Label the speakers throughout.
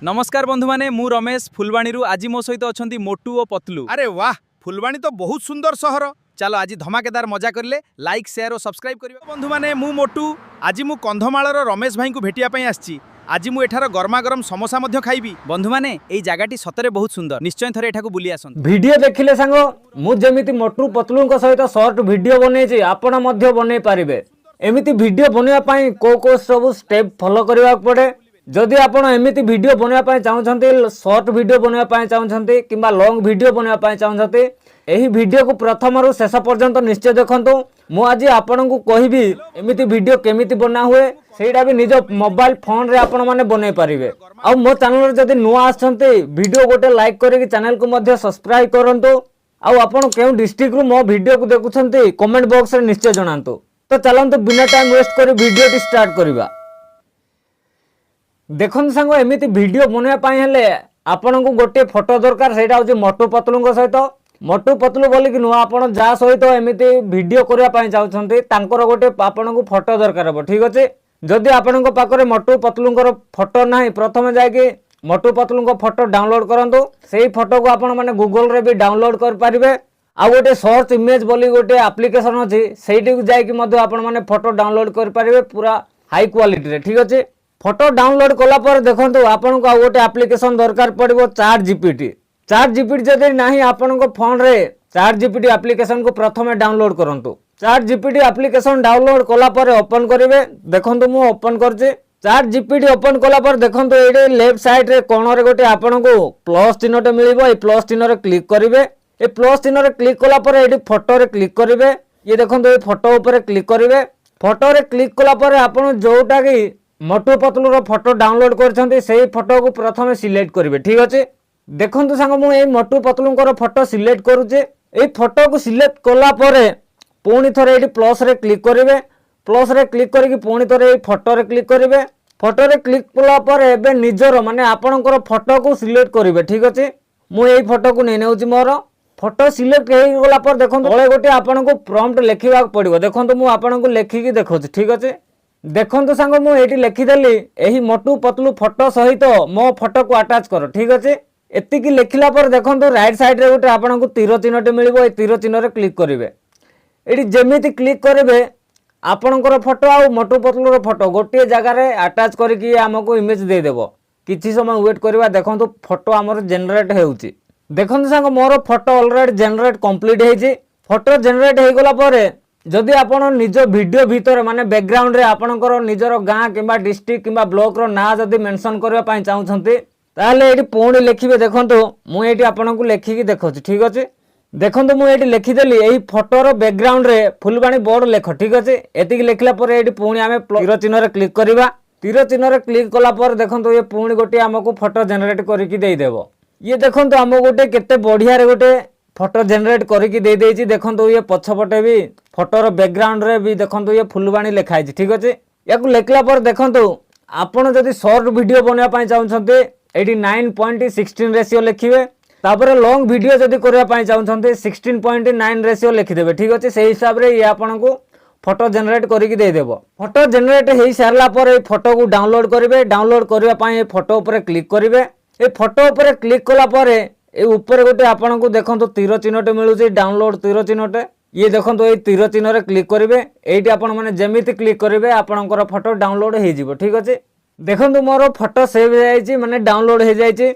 Speaker 1: नमस्कार बंधु माने मु रमेश फुलवाणी आज मो सहित अच्छा मोटू और पतलू।
Speaker 2: अरे वाह, फुलवाणी तो बहुत सुंदर सहर।
Speaker 1: चलो आज धमाकेदार मजा करले लाइक शेयर और सब्सक्राइब करियो।
Speaker 2: बंधु माने मु मोटू आज मु कंधमालर रमेश भाई को भेटिया पई आछि। आज मु एठार गरमा गरम समोसा मध्य खाइबी।
Speaker 1: बंधु माने एई जगाटी सतरे बहुत सुंदर, निश्चय थरे एठाकू बुली आसन।
Speaker 3: वीडियो देखिले सांग मु जेमिति मोटू पतलू सहित शॉर्ट वीडियो बनेछि आपण मध्य बनै पारिबे। एमिति वीडियो बनैया पई को सब स्टेप फॉलो करबा पड़े। जदि आपण एमिति वीडियो बनैया पई चाहुछन्ते, शॉर्ट वीडियो बनैया पई चाहुछन्ते किंबा लॉन्ग वीडियो बनैया पई चाहुछन्ते, एही वीडियो को प्रथम रु शेष पर्यंत निश्चय देखंतु। मु आज आपण को कहिबी एमिति वीडियो केमिति बना हुए, सेटा भी निज मोबाइल फोन रे आपण माने बनै पारिबे। आ मो चैनल रे जदि नुआ आछन्ते वीडियो गोटे लाइक करके चैनल को मध्य सब्सक्राइब करंतु। आ आपण केउ डिस्ट्रिक्ट रु मो वीडियो को देखुछन्ते कमेंट बॉक्स रे निश्चय जणांतु। तो चलंतु बिना टाइम वेस्ट करी वीडियो टी स्टार्ट करिबा। देखो सांग एमिति वीडियो बनैया पई हेले आपण को गोटे फोटो दरकार, सेटा होची मोटू पतलू सहित। मोटू पतलू बोली कि नुआ आपण जा सहित एमिति वीडियो करबा पई चाहुछन्ते तांकर गोटे आपण को फोटो दरकार हो। ठीक अछि, जदि आपण को पाखरे मोटू पतलू फोटो नाही, प्रथम जाय कि मोटू पतलू फोटो डाउनलोड करंतु। सेही फोटो को आपण माने गूगल रे भी डाउनलोड कर पारिबे। आ गोटे सर्च इमेज बोली गोटे एप्लिकेशन अछि, सेठी को जाय कि मध्य आपण माने फोटो डाउनलोड कर पारिबे पूरा हाई क्वालिटी रे। ठीक अछि, फोटो डाउनलोड कला पर देखंतु आपण को गोटे एप्लिकेशन दरकार पड़िबो चैट जीपीटी। चैट जीपीटी जदि नाही आपण को फोन रे चैट जीपीटी एप्लिकेशन को प्रथमे डाउनलोड करंतु। चैट जीपीटी एप्लिकेशन डाउनलोड कला पर ओपन करिवे। देखंतु मु ओपन करजे। चैट जीपीटी ओपन कला पर देखंतु एडे लेफ्ट साइड रे कोन रे गोटे आपण को प्लस चिन्हटे मिलिबो। ए प्लस चिन्ह रे क्लिक करिवे। ए प्लस चिन्ह रे क्लिक कला पर एडी फोटो रे क्लिक करिवे। ये देखंतु ए फोटो ऊपर क्लिक करिवे। फोटो रे क्लिक कला पर आपण जोटा कि मोटू पतलू रो फोटो डाउनलोड करछन्ते सेही फोटो को प्रथमे सिलेक्ट करिवे। ठीक अछि, देखंतु सांग मु ए मोटू पतलू को फोटो सिलेक्ट करूचे। ए फोटो को सिलेक्ट कला परे पुणी थरे एडी प्लस रे क्लिक करिवे। प्लस रे क्लिक करके पुणी थरे ए फोटो रे क्लिक करिवे। फोटो रे क्लिक कला परे एबे निजर माने आपनकर फोटो को सिलेक्ट करिवे। ठीक अछि, मु ए फोटो को नै नेउची। मोर फोटो सिलेक्ट हेई गला पर देखंतु तळे गोटे आपन को प्रॉम्प्ट लेखिबा पड़िबो। देखंतु मु आपन को लेखि कि देखौची। ठीक अछि, देखंतु सांग मु एटी लेखि देली एही मोटू पतलू फोटो सहित मो फोटो को अटैच करो। ठीक अछि, एति कि लेखिला पर देखंतु राइट साइड रे गोटे आपन को तीर चिन्हटे मिलिबो। ए तीर चिन्ह रे क्लिक करिवे। एटी जेमिति क्लिक करिवे आपनकर फोटो आ मोटू पतलू रो फोटो गोटे जगह रे अटैच करके हमको इमेज दे देबो। किछि समय वेट करबा। देखंतु फोटो हमर जनरेट हेउची। देखंतु सांग मोर फोटो ऑलरेडी जनरेट कंप्लीट हेछि। फोटो जनरेट हे गला परे जदि आपण निज वीडियो भीतर माने बैकग्राउंड रे आपणकर निजर गाँ किंबा डिस्ट्रिक्ट किंबा ब्लॉक रो ना जदि मेंशन करबा पई चाहुछन्ते ताले एटी पुणी लेखिबे। देखंतु मु एटी आपण को लेखिकी देखौची। ठीक अछि, देखंतु मु एटी लेखि देली एही फोटो रो बैकग्राउंड रे फुलवाणी बोर्ड लेख। ठीक अछि, एतिकी लेखिला पर एटी पुणी आमे तीर चिन्ह रे क्लिक करबा। तीर चिन्ह रे क्लिक कला पर देखंतु ये पुणी गोटे हमको फोटो जनरेट करके देई देबो। ये देखंतु हम गोटे केते बढ़िया रे गोटे फोटो जनरेट करके दे देछि। देखंतु ये पछपटे भी फोटो रो बैकग्राउंड रे भी देखंतु ये फुलवाणी लिखाई छै। ठीक अछि, याकु लेखला पर देखंतु आपण जदि शॉर्ट वीडियो बनया पई चाहुछन्ते एटी 9:16 रेशियो लिखिबे। तापर लॉन्ग वीडियो जदि करया पई चाहुछन्ते 16:9 रेशियो लिखि देबे। ठीक अछि, सेही हिसाब रे ये आपण को फोटो जनरेट करके दे देबो। फोटो जनरेट हेई सारला पर ए फोटो को डाउनलोड करिवे। डाउनलोड करबा पई ए फोटो ऊपर क्लिक करिवे। ए फोटो ऊपर क्लिक कला परे ए ऊपर गोटे आपण को देखंतु तीर चिन्हटे मिलुची, डाउनलोड तीर चिन्हटे। ये देखंतु ए तीर चिन्ह रे क्लिक करिवे। एठी आपण माने जेमिति क्लिक करिवे आपणकर फोटो डाउनलोड हे जिवो। ठीक अछि, देखंतु मोर फोटो सेव हे जायछि माने डाउनलोड हे जायछि।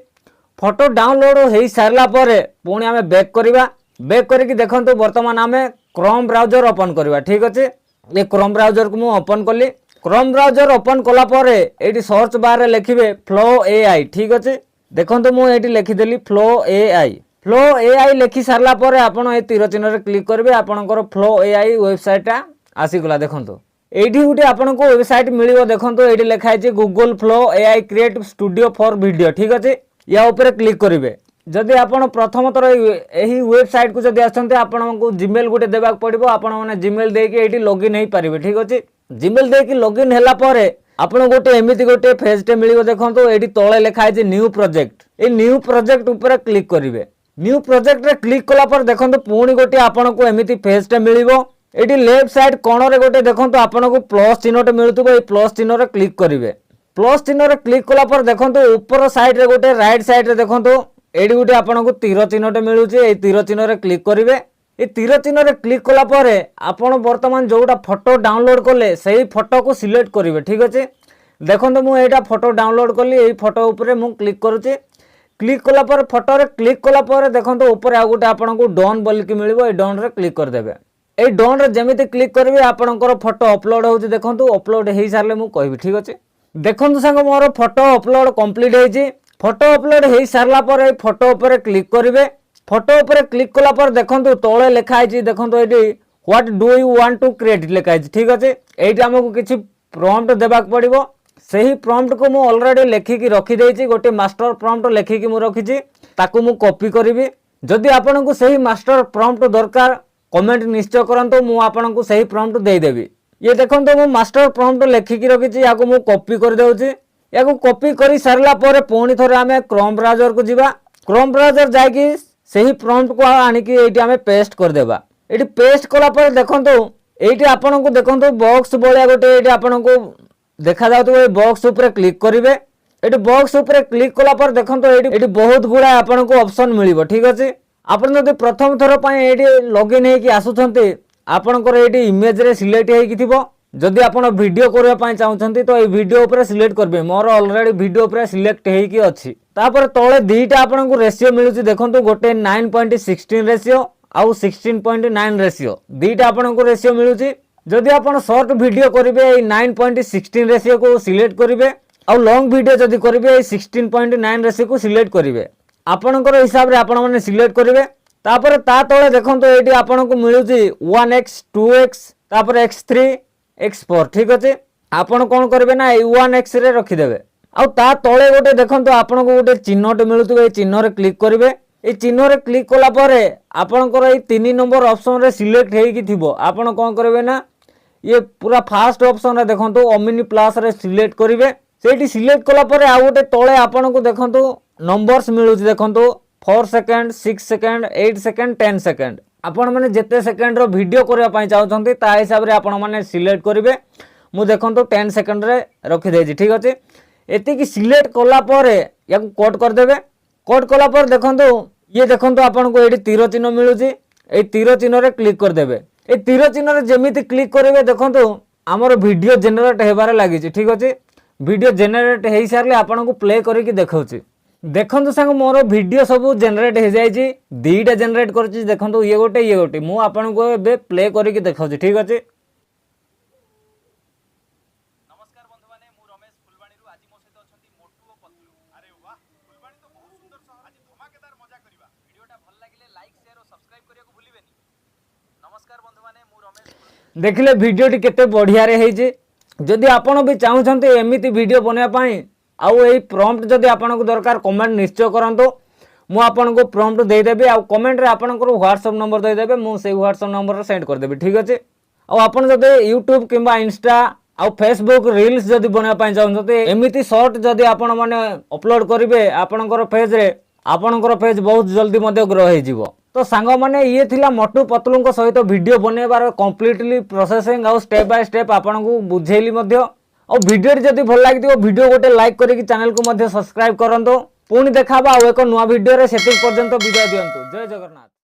Speaker 3: फोटो डाउनलोड हे सारला परे पुणी आमे बैक करिवा। बैक करके देखंतु वर्तमान आमे क्रोम ब्राउजर ओपन करिवा। ठीक अछि, ए क्रोम ब्राउजर को मु ओपन कली। क्रोम ब्राउजर ओपन कला परे एठी सर्च बार रे लिखिबे फ्लो एआई। ठीक अछि, देखंतु मु एठी लिखि देली फ्लो एआई। फ्लो एआई लिखि सारला परे आपण ए तीर चिन्ह रे क्लिक करबे। आपणकर फ्लो एआई वेबसाइट आसी गला। देखंतु एठी गुटे आपण को वेबसाइट मिलिबो। देखंतु एठी लिखाइ छै Google flow AI creative studio for video. ठीक अछि, या ऊपर क्लिक करिवे। जदि आपण प्रथम तर एही वेबसाइट को जदि आछन्ते आपण को जीमेल गुटे देबाक पड़िबो। आपण माने जीमेल देके एठी लॉगिन हेई परिबे। ठीक अछि, जीमेल देके लॉगिन हैला परे आपण गोटे एमिति गोटे पेज टे मिलिबो। देखंतु एठी तळे लिखाइ छै new project. A new project ऊपर क्लिक करिवे। न्यू प्रोजेक्ट रे क्लिक कला पर देखंतु पुणी गोटे आपण को एमिति पेज टे मिलिबो। एठी लेफ्ट साइड कोण रे गोटे देखंतु आपण को प्लस चिन्हटे मिलुतबो। ए प्लस चिन्ह रे क्लिक करिवे। प्लस चिन्ह रे क्लिक कला पर देखंतु ऊपर साइड रे गोटे राइट साइड रे देखंतु एडी गोटे आपनको तीर चिन्हटे मिलुची ए तीर चिन्ह रे क्लिक करिवे ए तीर चिन्ह रे क्लिक कला परे आपण वर्तमान जोटा फोटो डाउनलोड करले सही फोटो को सिलेक्ट करिवे ठीक अछि देखंतु मु एटा फोटो डाउनलोड करली ए फोटो ऊपर मु क्लिक करूची क्लिक कला पर फोटो रे क्लिक कला पर देखंतु ऊपर आ गोटे आपनको डन बोल के मिलबो ए डन रे क्लिक कर देबे ए डन रे जेमिति क्लिक करिवे आपनकर फोटो अपलोड होउची देखंतु अपलोड हेई सारले मु कहबी ठीक अछि देखंतु संग मोर फोटो अपलोड कंप्लीट हेची फोटो अपलोड हेई सारला पर ए फोटो ऊपर क्लिक करिवे फोटो ऊपर क्लिक कला पर देखंतु तळे लिखा आइची देखंतु एडी what do you want to create लिखा आइची ठीक अछि एठी हमकु किछि प्रॉम्प्ट देबाक पड़िबो सही प्रॉम्प्ट को मु ऑलरेडी लेखिकी रखी देइची गोटे मास्टर प्रॉम्प्ट लेखिकी मु रखिची ताकू मु कॉपी करिवि जदि आपनकु सही मास्टर प्रॉम्प्ट दरकार कमेंट निश्चय करंतु मु आपनकु सही प्रॉम्प्ट देई देबी ये देखंतु मु मास्टर प्रॉम्प्ट लेखिकी रखिची याकू मु कॉपी कर देउची याकू कॉपी करी सारला पर पुणी थोरे आमे क्रोम ब्राउजर को जीवा क्रोम ब्राउजर जाईकी सही प्रॉम्प्ट को आनिकी एठी आमे पेस्ट कर देबा एठी पेस्ट कला पर देखंतु एठी आपनकु देखंतु बॉक्स बोलिया गोटे एठी आपनकु देखा जाउतो ए बॉक्स ऊपर क्लिक करिवे एठी बॉक्स ऊपर क्लिक कला पर देखंतु एठी बहुत गुडा आपनकु ऑप्शन मिलिबो ठीक अछि आपण जदि प्रथम थर पय एठी लॉगिन हे कि आसुछंती आपनकर एठी इमेज रे सिलेक्ट हे कि थिबो जदि आपण वीडियो करबा पय चाहुछंती तो ए वीडियो ऊपर सिलेक्ट करबे मोर ऑलरेडी वीडियो ऊपर सिलेक्ट हे कि अछि तापर तळे दीटा आपनकु रेशियो मिलुची देखंतु गोटे 9.16 रेशियो आउ 16.9 रेशियो दीटा आपनकु रेशियो मिलुची जदि आपण शॉर्ट वीडियो करिवे 9.16 रेशियो को सिलेक्ट करिवे और लॉन्ग वीडियो जदि करिवे 16.9 रेशियो को सिलेक्ट करिवे आपणकर हिसाब रे आपण माने सिलेक्ट करिवे तापर ता तळे देखंतो एठी आपण को मिलुची 1x 2x तापर x3 x4 ठीक अछि आपण कोन करिवे ना 1x रे रखि देबे आ ता तळे गोटे देखंतो आपण को गोटे चिन्हटे मिलुतबे ए चिन्ह रे क्लिक करिवे ए चिन्ह रे क्लिक कला परे आपणकर ए 3 नंबर ऑप्शन रे सिलेक्ट हेई कि थिबो आपण कोन करिवे ना ये पूरा फास्ट ऑप्शन रे देखंतो ओमिनी प्लस रे सिलेक्ट करिवे सेठी सिलेक्ट कला परे आ गोटे तळे आपण को देखंतो नंबर्स मिलुची देखंतो 4 सेकंड 6 सेकंड 8 सेकंड 10 सेकंड आपण माने जेते सेकंड रो वीडियो करबा पय चाहउछंती ता हिसाब रे आपण माने सिलेक्ट करिवे मु देखंतो 10 सेकंड रे रखि देजी ठीक अछि एति कि सिलेक्ट कला परे याकू कोड कर देबे कोड कला पर देखंतो ये देखंतो आपण को एडी तीर चिन्ह मिलुची ए तीर चिन्ह रे क्लिक कर देबे ए तीर चिन्ह रे जेमिति क्लिक करिवे देखंतो हमर वीडियो जनरेट हेबारे लागि छी ठीक अछि वीडियो जनरेट हेई सारले आपण को प्ले करिकि देखौची देखंतु संग मोर वीडियो सब जनरेट हो जाई छी दीटा जनरेट करछि देखंतु ये गोटे मु आपन को बे प्ले करिकि देखौची ठीक अछि
Speaker 2: नमस्कार बंधु माने मु रमेश फुलवाणी रु आज मो सहित अछंती मोटू ओ पतलू अरे वाह फुलवाणी तो बहुत सुंदर शहर आज धमाकेदार मजा करबा वीडियोटा भल लागिले लाइक शेयर और सब्सक्राइब करिया को भूलिबेनी नमस्कार बंधु माने मु रमेश
Speaker 3: देखिले वीडियोटी केते बढ़िया रे हेई छी जदि आपण भी चाहुछंती एमिति वीडियो बनया पई आउ ए प्रॉम्प्ट जदि आपन को दरकार कमेंट निश्चय करंतो मु आपन को प्रॉम्प्ट दे देबे आ कमेंट रे आपन को व्हाट्सएप नंबर दे देबे मु से व्हाट्सएप नंबर रे सेंड कर देबे ठीक अछि आ आपन जदि YouTube किबा इंस्टा आ फेसबुक रील्स जदि बनया पय चाहुछंती एमिति शॉर्ट जदि आपन माने अपलोड करिवे आपन को पेज रे आपन को पेज बहुत जल्दी मध्ये ग्रो हे जिवो तो सांग माने ये थिला मोटू पतलू को सहित वीडियो बनेबार कंप्लीटली प्रोसेसिंग आ स्टेप बाय स्टेप आपन को बुझेली मध्ये और वीडियो जदि भल लागिथिबो वीडियो गोटे लाइक करिकि चैनल को मध्ये सब्सक्राइब करंतो पुणी देखाबा आ एको नुवा वीडियो रे सेति पर्यंत विदाय दियंतु जय जगन्नाथ।